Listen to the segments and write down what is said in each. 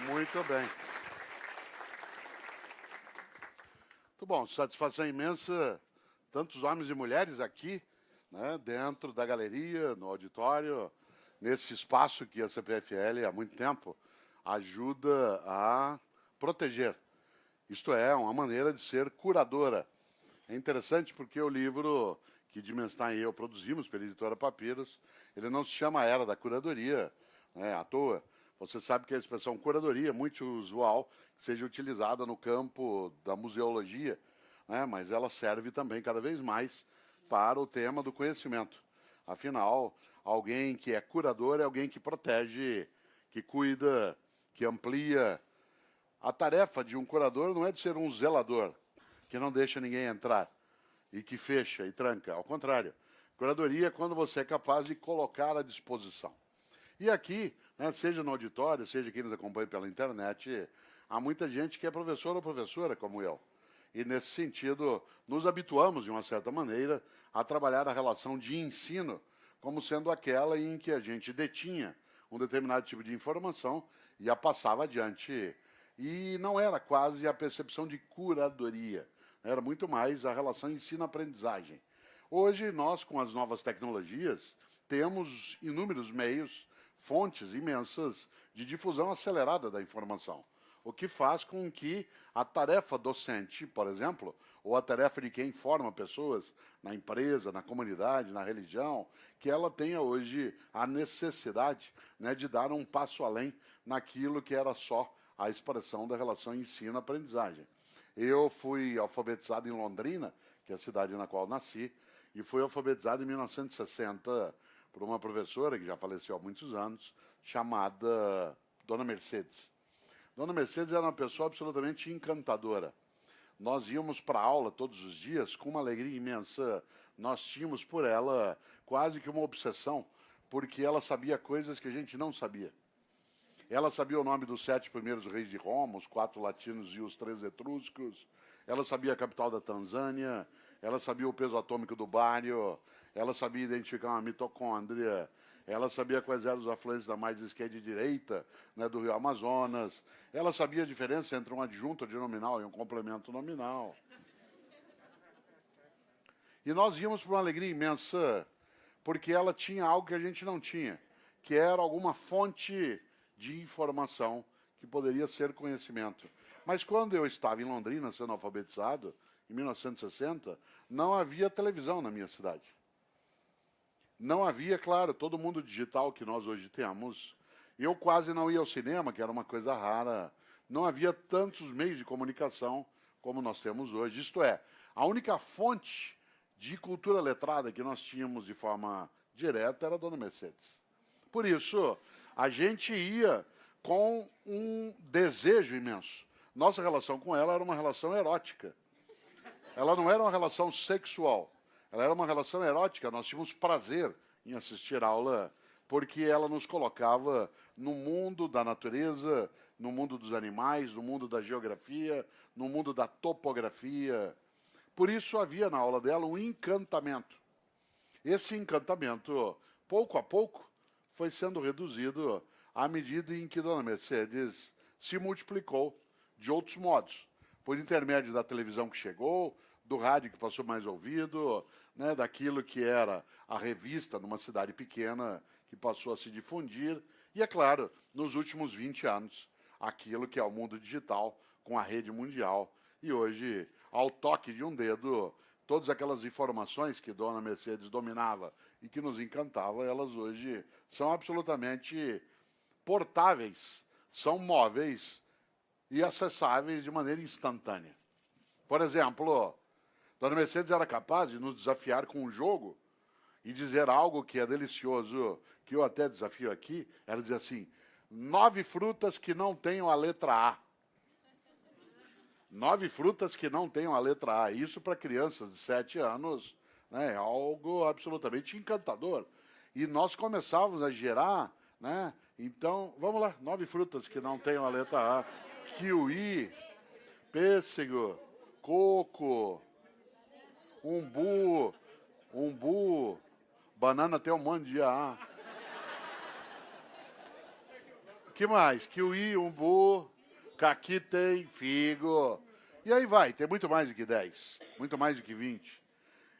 Muito bem. Muito bom, satisfação imensa, tantos homens e mulheres aqui, né, dentro da galeria, no auditório, nesse espaço que a CPFL há muito tempo ajuda a proteger. Isto é, uma maneira de ser curadora. É interessante porque o livro que Dimenstein e eu produzimos pela editora Papiros, ele não se chama A Era da Curadoria, né, à toa. Você sabe que a expressão curadoria é muito usual que seja utilizada no campo da museologia, né, mas ela serve também cada vez mais para o tema do conhecimento. Afinal, alguém que é curador é alguém que protege, que cuida, que amplia. A tarefa de um curador não é de ser um zelador, que não deixa ninguém entrar e que fecha e tranca. Ao contrário, curadoria é quando você é capaz de colocar à disposição. E aqui, né, seja no auditório, seja quem nos acompanha pela internet, há muita gente que é professor ou professora, como eu. E, nesse sentido, nos habituamos, de uma certa maneira, a trabalhar a relação de ensino como sendo aquela em que a gente detinha um determinado tipo de informação e a passava adiante. E não era quase a percepção de curadoria, era muito mais a relação ensino-aprendizagem. Hoje, nós, com as novas tecnologias, temos inúmeros meios, fontes imensas de difusão acelerada da informação, o que faz com que a tarefa docente, por exemplo, ou a tarefa de quem forma pessoas na empresa, na comunidade, na religião, que ela tenha hoje a necessidade, né, de dar um passo além naquilo que era só a expressão da relação ensino-aprendizagem. Eu fui alfabetizado em Londrina, que é a cidade na qual nasci, e fui alfabetizado em 1960 por uma professora, que já faleceu há muitos anos, chamada Dona Mercedes. Dona Mercedes era uma pessoa absolutamente encantadora. Nós íamos para a aula todos os dias com uma alegria imensa. Nós tínhamos por ela quase que uma obsessão, porque ela sabia coisas que a gente não sabia. Ela sabia o nome dos 7 primeiros reis de Roma, os 4 latinos e os 3 etruscos. Ela sabia a capital da Tanzânia. Ela sabia o peso atômico do bário. Ela sabia identificar uma mitocôndria. Ela sabia quais eram os afluentes da margem esquerda e direita, né, do rio Amazonas. Ela sabia a diferença entre um adjunto de nominal e um complemento nominal. E nós íamos por uma alegria imensa, porque ela tinha algo que a gente não tinha, que era alguma fonte de informação que poderia ser conhecimento. Mas quando eu estava em Londrina, sendo alfabetizado, em 1960, não havia televisão na minha cidade. Não havia, claro, todo mundo digital que nós hoje temos. Eu quase não ia ao cinema, que era uma coisa rara. Não havia tantos meios de comunicação como nós temos hoje. Isto é, a única fonte de cultura letrada que nós tínhamos de forma direta era a Dona Mercedes. Por isso, a gente ia com um desejo imenso. Nossa relação com ela era uma relação erótica. Ela não era uma relação sexual. Ela era uma relação erótica. Nós tínhamos prazer em assistir a aula, porque ela nos colocava no mundo da natureza, no mundo dos animais, no mundo da geografia, no mundo da topografia. Por isso havia na aula dela um encantamento. Esse encantamento, pouco a pouco, foi sendo reduzido à medida em que Dona Mercedes se multiplicou de outros modos, por intermédio da televisão que chegou, do rádio que passou mais ouvido, né, daquilo que era a revista numa cidade pequena que passou a se difundir, e, é claro, nos últimos 20 anos, aquilo que é o mundo digital com a rede mundial. E hoje, ao toque de um dedo, todas aquelas informações que Dona Mercedes dominava e que nos encantava, elas hoje são absolutamente portáveis, são móveis e acessáveis de maneira instantânea. Por exemplo, Dona Mercedes era capaz de nos desafiar com um jogo e dizer algo que é delicioso, que eu até desafio aqui, ela diz assim, 9 frutas que não tenham a letra A. 9 frutas que não tenham a letra A. Isso para crianças de 7 anos, né, é algo absolutamente encantador. E nós começávamos a gerar, né? Então, vamos lá, 9 frutas que não tenham a letra A. Kiwi, pêssego, coco, umbu, banana tem um monte de A. Que mais? Kiwi, umbu, caqui tem, figo. E aí vai, tem muito mais do que 10, muito mais do que 20.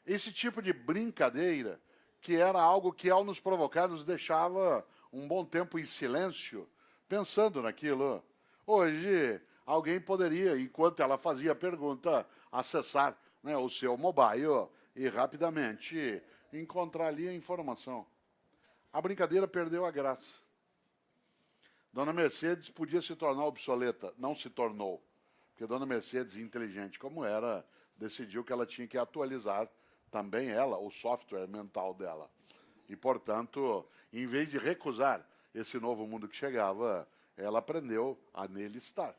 Esse tipo de brincadeira, que era algo que ao nos provocar nos deixava um bom tempo em silêncio, pensando naquilo. Hoje, alguém poderia, enquanto ela fazia a pergunta, acessar, né, o seu mobile e rapidamente encontrar ali a informação. A brincadeira perdeu a graça. Dona Mercedes podia se tornar obsoleta, não se tornou. Porque Dona Mercedes, inteligente como era, decidiu que ela tinha que atualizar também ela, o software mental dela. E, portanto, em vez de recusar esse novo mundo que chegava, ela aprendeu a nele estar.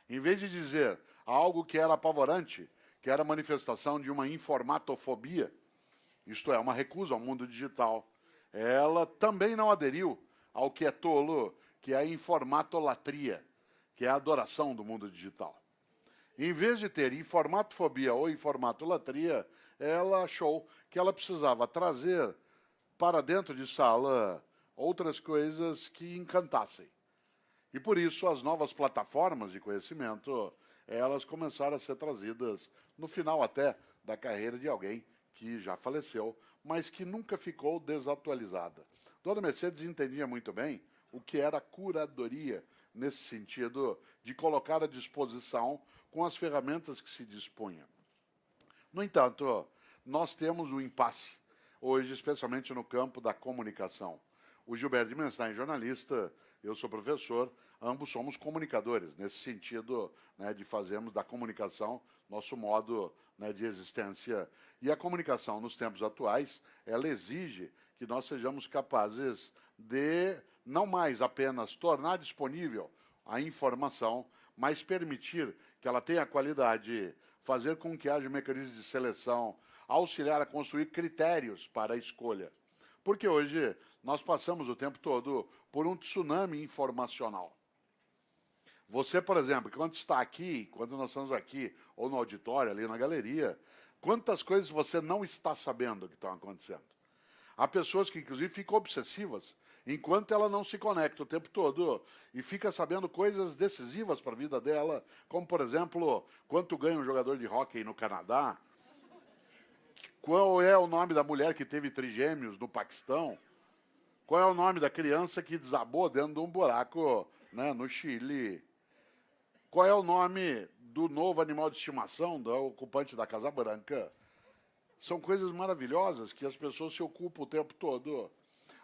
Em vez de dizer algo que era apavorante, que era manifestação de uma informatofobia, isto é, uma recusa ao mundo digital, ela também não aderiu ao que é tolo, que é a informatolatria, que é a adoração do mundo digital. Em vez de ter informatofobia ou informatolatria, ela achou que ela precisava trazer para dentro de sala outras coisas que encantassem. E por isso as novas plataformas de conhecimento, elas começaram a ser trazidas no final até da carreira de alguém que já faleceu, mas que nunca ficou desatualizada. Dona Mercedes entendia muito bem o que era curadoria, nesse sentido de colocar à disposição com as ferramentas que se dispunha. No entanto, nós temos um impasse, hoje, especialmente no campo da comunicação. O Gilberto Dimenstein é jornalista, eu sou professor, ambos somos comunicadores, nesse sentido, né, de fazermos da comunicação nosso modo, né, de existência. E a comunicação, nos tempos atuais, ela exige que nós sejamos capazes de não mais apenas tornar disponível a informação, mas permitir que ela tenha qualidade, fazer com que haja mecanismos de seleção, auxiliar a construir critérios para a escolha. Porque hoje nós passamos o tempo todo por um tsunami informacional. Você, por exemplo, quando está aqui, quando nós estamos aqui, ou no auditório, ali na galeria, quantas coisas você não está sabendo que estão acontecendo? Há pessoas que, inclusive, ficam obsessivas enquanto ela não se conecta o tempo todo e fica sabendo coisas decisivas para a vida dela, como, por exemplo, quanto ganha um jogador de hóquei no Canadá, qual é o nome da mulher que teve trigêmeos no Paquistão, qual é o nome da criança que desabou dentro de um buraco, né, no Chile, qual é o nome do novo animal de estimação do ocupante da Casa Branca. São coisas maravilhosas que as pessoas se ocupam o tempo todo.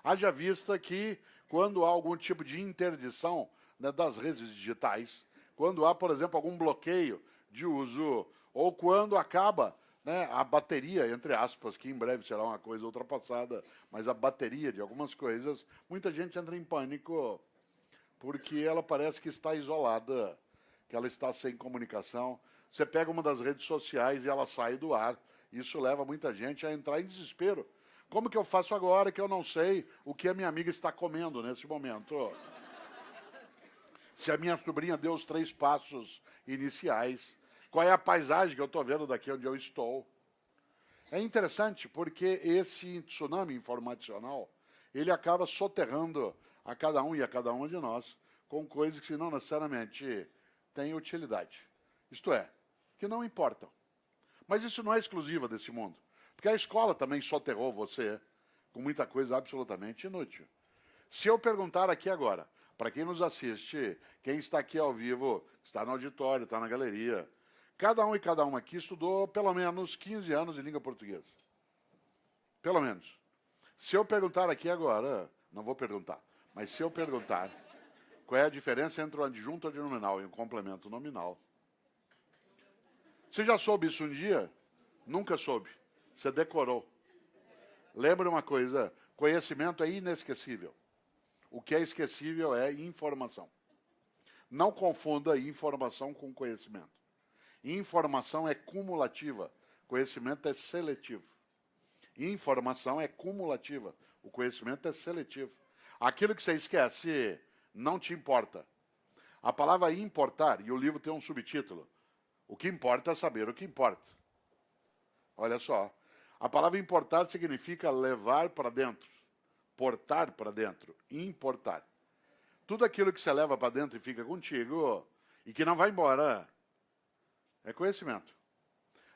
Haja vista que, quando há algum tipo de interdição, né, das redes digitais, quando há, por exemplo, algum bloqueio de uso, ou quando acaba, né, a bateria, entre aspas, que em breve será uma coisa ultrapassada, mas a bateria de algumas coisas, muita gente entra em pânico, porque ela parece que está isolada, que ela está sem comunicação. Você pega uma das redes sociais e ela sai do ar. Isso leva muita gente a entrar em desespero. Como que eu faço agora que eu não sei o que a minha amiga está comendo nesse momento? Se a minha sobrinha deu os 3 passos iniciais, qual é a paisagem que eu estou vendo daqui onde eu estou? É interessante porque esse tsunami informacional, ele acaba soterrando a cada um e a cada uma de nós com coisas que não necessariamente têm utilidade. Isto é, que não importam. Mas isso não é exclusivo desse mundo. Porque a escola também soterrou você com muita coisa absolutamente inútil. Se eu perguntar aqui agora, para quem nos assiste, quem está aqui ao vivo, está no auditório, está na galeria, cada um e cada uma aqui estudou pelo menos 15 anos de língua portuguesa. Pelo menos. Se eu perguntar aqui agora, não vou perguntar, mas se eu perguntar qual é a diferença entre o adjunto adnominal e um complemento nominal, você já soube isso um dia? Nunca soube. Você decorou. Lembra uma coisa, conhecimento é inesquecível. O que é esquecível é informação. Não confunda informação com conhecimento. Informação é cumulativa, conhecimento é seletivo. Informação é cumulativa, o conhecimento é seletivo. Aquilo que você esquece não te importa. A palavra importar, e o livro tem um subtítulo, o que importa é saber o que importa. Olha só, a palavra importar significa levar para dentro, portar para dentro, importar. Tudo aquilo que você leva para dentro e fica contigo e que não vai embora é conhecimento.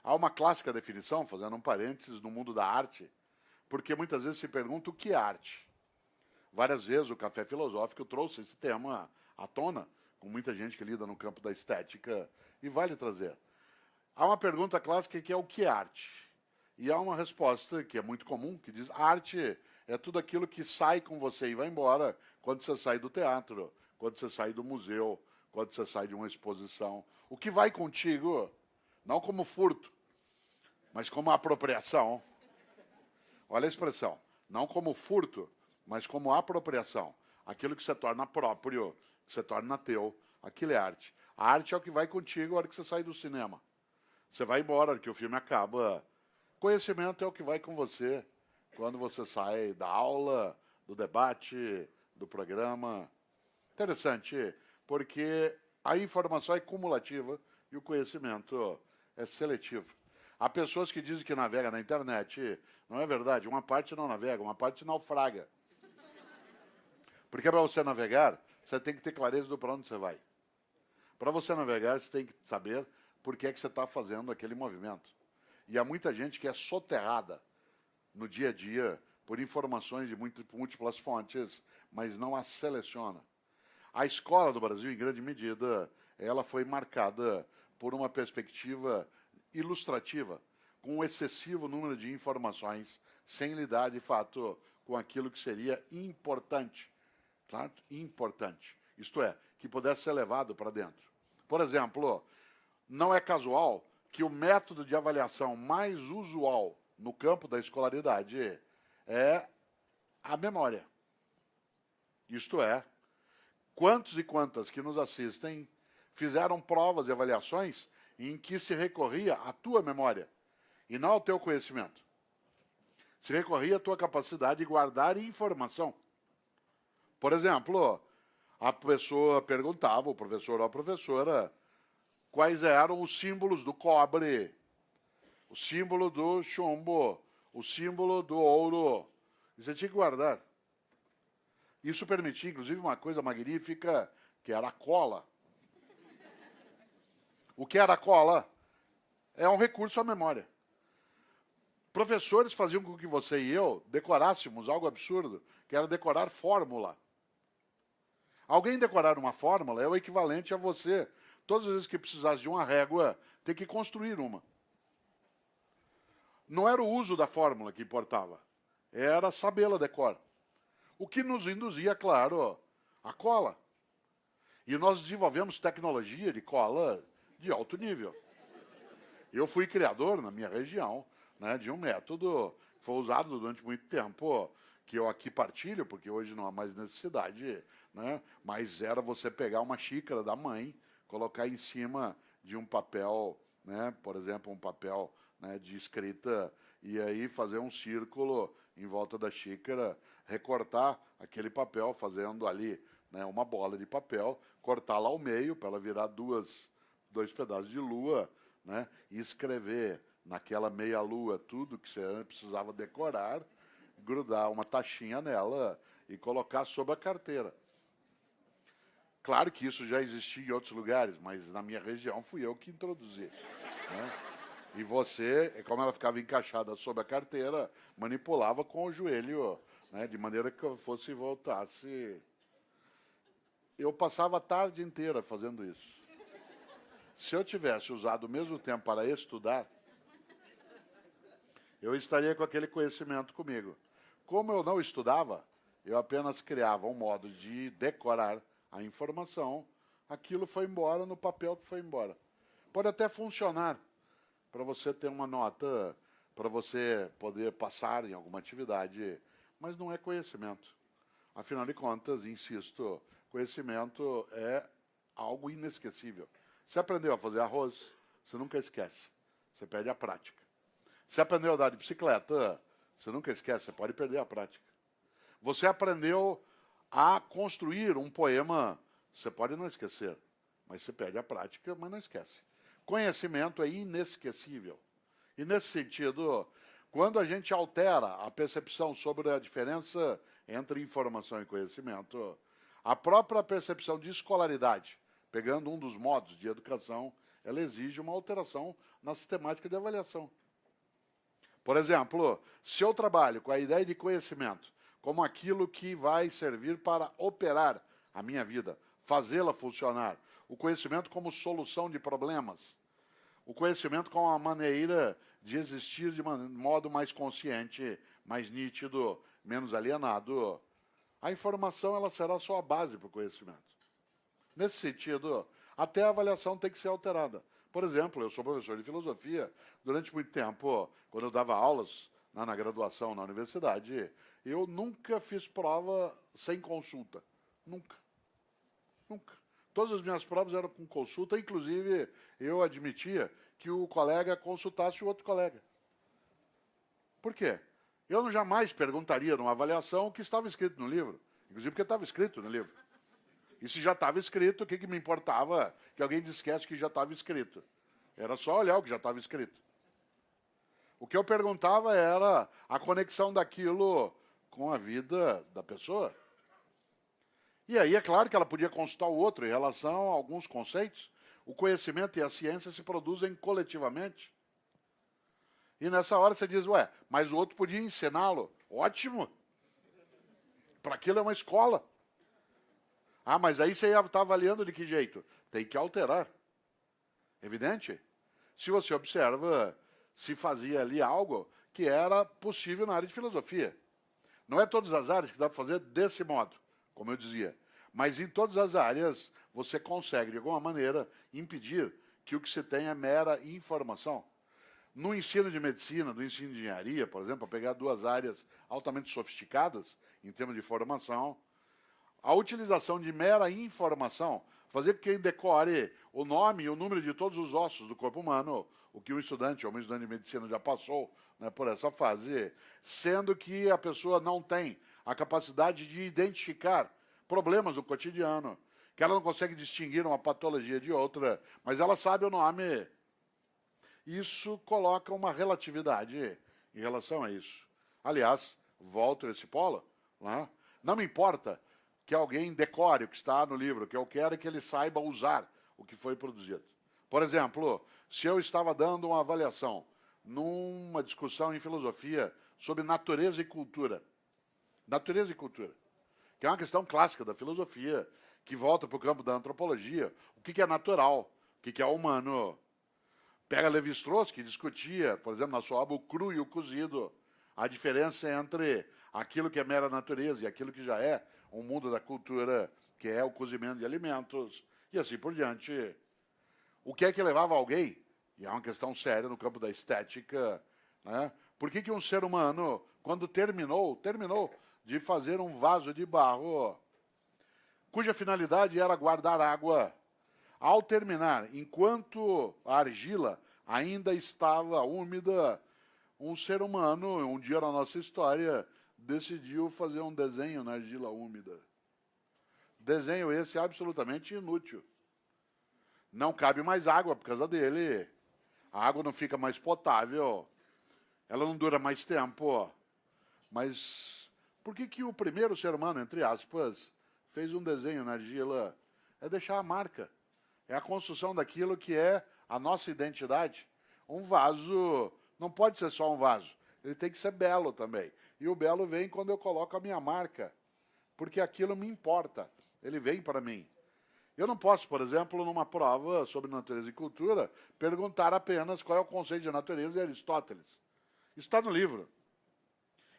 Há uma clássica definição, fazendo um parênteses, no mundo da arte, porque muitas vezes se pergunta o que é arte. Várias vezes o Café Filosófico trouxe esse tema à tona, com muita gente que lida no campo da estética, e vale trazer. Há uma pergunta clássica que é o que é arte? E há uma resposta que é muito comum, que diz, arte é tudo aquilo que sai com você e vai embora quando você sai do teatro, quando você sai do museu, quando você sai de uma exposição. O que vai contigo, não como furto, mas como apropriação. Olha a expressão, não como furto, mas como apropriação. Aquilo que você torna próprio, que você torna teu, aquilo é arte. A arte é o que vai contigo na hora que você sai do cinema. Você vai embora, na hora que o filme acaba. Conhecimento é o que vai com você quando você sai da aula, do debate, do programa. Interessante, porque a informação é cumulativa e o conhecimento é seletivo. Há pessoas que dizem que navegam na internet. Não é verdade. Uma parte não navega, uma parte naufraga. Porque para você navegar, você tem que ter clareza do para onde você vai. Para você navegar, você tem que saber por que é que você está fazendo aquele movimento. E há muita gente que é soterrada no dia a dia por informações de múltiplas fontes, mas não as seleciona. A escola do Brasil, em grande medida, ela foi marcada por uma perspectiva ilustrativa, com um excessivo número de informações, sem lidar, de fato, com aquilo que seria importante. Claro? Importante. Isto é, que pudesse ser levado para dentro. Por exemplo, não é casual que o método de avaliação mais usual no campo da escolaridade é a memória. Isto é, quantos e quantas que nos assistem fizeram provas e avaliações em que se recorria à tua memória e não ao teu conhecimento. Se recorria à tua capacidade de guardar informação. Por exemplo, a pessoa perguntava, o professor ou a professora, quais eram os símbolos do cobre, o símbolo do chumbo, o símbolo do ouro. E você tinha que guardar. Isso permitia, inclusive, uma coisa magnífica, que era a cola. O que era a cola? É um recurso à memória. Professores faziam com que você e eu decorássemos algo absurdo, que era decorar fórmula. Alguém decorar uma fórmula é o equivalente a você, todas as vezes que precisasse de uma régua, ter que construir uma. Não era o uso da fórmula que importava, era sabê-la decor. O que nos induzia, claro, a cola. E nós desenvolvemos tecnologia de cola de alto nível. Eu fui criador, na minha região, né, de um método que foi usado durante muito tempo, que eu aqui partilho, porque hoje não há mais necessidade, né, mas era você pegar uma xícara da mãe, colocar em cima de um papel, né, por exemplo, um papel, né, de escrita, e aí fazer um círculo em volta da xícara, recortar aquele papel, fazendo ali, né, uma bola de papel, cortá-la ao meio para ela virar dois pedaços de lua, né, e escrever naquela meia lua tudo que você precisava decorar, grudar uma taxinha nela e colocar sob a carteira. Claro que isso já existia em outros lugares, mas na minha região fui eu que introduzi. Né? E você, como ela ficava encaixada sob a carteira, manipulava com o joelho, né, de maneira que eu fosse e voltasse. Eu passava a tarde inteira fazendo isso. Se eu tivesse usado o mesmo tempo para estudar, eu estaria com aquele conhecimento comigo. Como eu não estudava, eu apenas criava um modo de decorar a informação, aquilo foi embora no papel que foi embora. Pode até funcionar para você ter uma nota, para você poder passar em alguma atividade, mas não é conhecimento. Afinal de contas, insisto, conhecimento é algo inesquecível. Você aprendeu a fazer arroz, você nunca esquece. Você perde a prática. Você aprendeu a andar de bicicleta, você nunca esquece, você pode perder a prática. Você aprendeu a construir um poema, você pode não esquecer, mas você perde a prática, mas não esquece. Conhecimento é inesquecível. E nesse sentido, quando a gente altera a percepção sobre a diferença entre informação e conhecimento, A própria percepção de escolaridade, pegando um dos modos de educação, ela exige uma alteração na sistemática de avaliação. Por exemplo, se eu trabalho com a ideia de conhecimento como aquilo que vai servir para operar a minha vida, fazê-la funcionar, o conhecimento como solução de problemas, o conhecimento como uma maneira de existir de modo mais consciente, mais nítido, menos alienado, a informação ela será só a base para o conhecimento. Nesse sentido, até a avaliação tem que ser alterada. Por exemplo, eu sou professor de filosofia. Durante muito tempo, quando eu dava aulas na graduação na universidade, eu nunca fiz prova sem consulta. Nunca. Nunca. Todas as minhas provas eram com consulta, inclusive eu admitia que o colega consultasse o outro colega. Por quê? Eu não jamais perguntaria numa avaliação o que estava escrito no livro, inclusive porque estava escrito no livro. E se já estava escrito, o que me importava que alguém dissesse que já estava escrito? Era só olhar o que já estava escrito. O que eu perguntava era a conexão daquilo com a vida da pessoa. E aí é claro que ela podia consultar o outro em relação a alguns conceitos. O conhecimento e a ciência se produzem coletivamente. E nessa hora você diz, ué, mas o outro podia ensiná-lo. Ótimo! Para aquilo é uma escola. Ah, mas aí você está avaliando de que jeito? Tem que alterar. Evidente? Se você observa, se fazia ali algo que era possível na área de filosofia. Não é todas as áreas que dá para fazer desse modo, como eu dizia. Mas em todas as áreas, você consegue, de alguma maneira, impedir que o que se tem é mera informação. No ensino de medicina, no ensino de engenharia, por exemplo, para pegar duas áreas altamente sofisticadas, em termos de formação, a utilização de mera informação, fazer com que quem decore o nome e o número de todos os ossos do corpo humano, o que um estudante ou uma estudante de medicina já passou, né, por essa fase, sendo que a pessoa não tem a capacidade de identificar problemas do cotidiano, que ela não consegue distinguir uma patologia de outra, mas ela sabe o nome. Isso coloca uma relatividade em relação a isso. Aliás, volto a esse polo, né? Não me importa que alguém decore o que está no livro, o que eu quero é que ele saiba usar o que foi produzido. Por exemplo, se eu estava dando uma avaliação numa discussão em filosofia sobre natureza e cultura, que é uma questão clássica da filosofia, que volta para o campo da antropologia, o que é natural, o que é humano. Pega Levi-Strauss, que discutia, por exemplo, na sua obra, o cru e o cozido, a diferença entre aquilo que é mera natureza e aquilo que já é um mundo da cultura, que é o cozimento de alimentos, e assim por diante. O que é que levava alguém, e é uma questão séria no campo da estética, né? Por que um ser humano, quando terminou de fazer um vaso de barro, cuja finalidade era guardar água, ao terminar, enquanto a argila ainda estava úmida, um ser humano, um dia na nossa história, decidiu fazer um desenho na argila úmida. Desenho esse absolutamente inútil. Não cabe mais água por causa dele. A água não fica mais potável. Ela não dura mais tempo. Mas por que o primeiro ser humano, entre aspas, fez um desenho na argila? É deixar a marca. É a construção daquilo que é a nossa identidade. Um vaso não pode ser só um vaso. Ele tem que ser belo também. E o belo vem quando eu coloco a minha marca. Porque aquilo me importa. Ele vem para mim. Eu não posso, por exemplo, numa prova sobre natureza e cultura, perguntar apenas qual é o conceito de natureza de Aristóteles. Isso está no livro.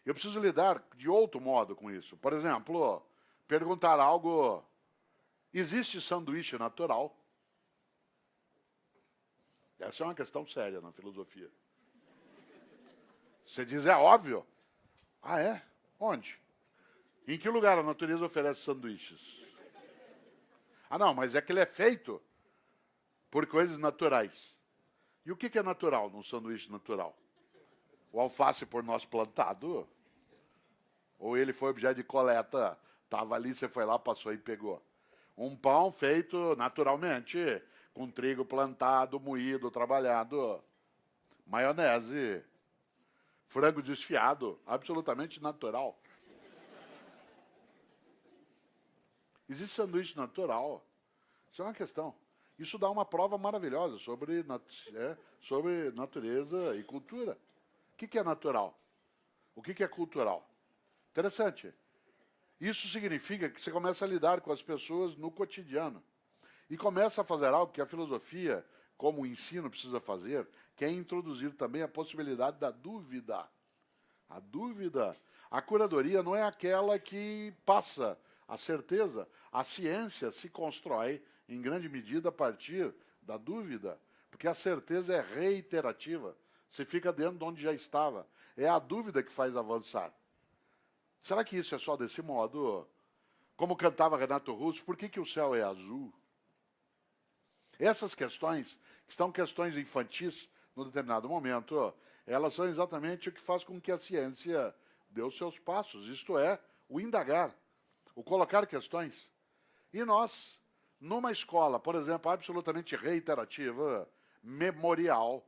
Eu preciso lidar de outro modo com isso. Por exemplo, perguntar algo... Existe sanduíche natural? Essa é uma questão séria na filosofia. Você diz, é óbvio. Ah, é? Onde? Em que lugar a natureza oferece sanduíches? Ah, não, mas é que ele é feito por coisas naturais. E o que é natural num sanduíche natural? O alface por nós plantado? Ou ele foi objeto de coleta, estava ali, você foi lá, passou e pegou? Um pão feito naturalmente, com trigo plantado, moído, trabalhado. Maionese. Frango desfiado, absolutamente natural. Existe sanduíche natural. Isso é uma questão. Isso dá uma prova maravilhosa sobre natureza e cultura. O que é natural? O que é cultural? Interessante. Isso significa que você começa a lidar com as pessoas no cotidiano. E começa a fazer algo que a filosofia, como o ensino, precisa fazer, que é introduzir também a possibilidade da dúvida. A dúvida. A curadoria não é aquela que passa a certeza. A ciência se constrói, em grande medida, a partir da dúvida. Porque a certeza é reiterativa. Você fica dentro de onde já estava. É a dúvida que faz avançar. Será que isso é só desse modo? Como cantava Renato Russo, por que o céu é azul? Essas questões, que são questões infantis, num determinado momento, elas são exatamente o que faz com que a ciência dê os seus passos. Isto é, o indagar, o colocar questões. E nós, numa escola, por exemplo, absolutamente reiterativa, memorial,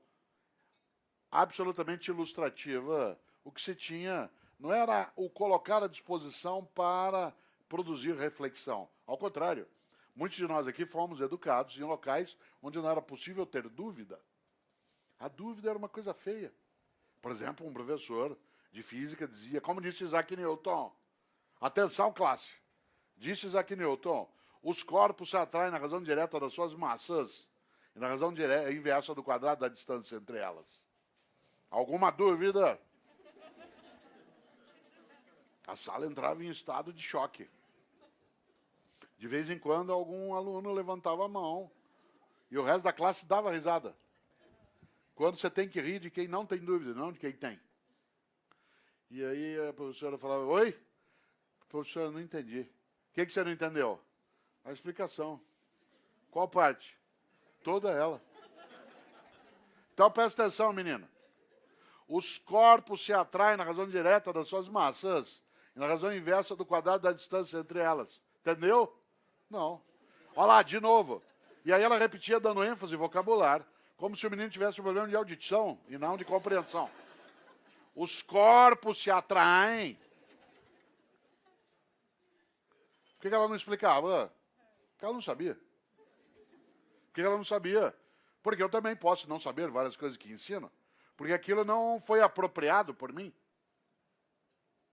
absolutamente ilustrativa, o que se tinha não era o colocar à disposição para produzir reflexão. Ao contrário, muitos de nós aqui fomos educados em locais onde não era possível ter dúvida. A dúvida era uma coisa feia. Por exemplo, um professor de física dizia, como disse Isaac Newton, atenção classe, disse Isaac Newton, os corpos se atraem na razão direta das suas massas e na razão inversa do quadrado da distância entre elas. Alguma dúvida? A sala entrava em estado de choque. De vez em quando, algum aluno levantava a mão e o resto da classe dava risada. Quando você tem que rir de quem não tem dúvida, não de quem tem. E aí a professora falava, oi? Professora, não entendi. O que você não entendeu? A explicação. Qual parte? Toda ela. Então presta atenção, menino. Os corpos se atraem na razão direta das suas massas e na razão inversa do quadrado da distância entre elas. Entendeu? Não. Olha lá, de novo. E aí ela repetia dando ênfase vocabular, como se o menino tivesse um problema de audição e não de compreensão. Os corpos se atraem. Por que ela não explicava? Porque ela não sabia. Por que ela não sabia? Porque eu também posso não saber várias coisas que ensino, porque aquilo não foi apropriado por mim.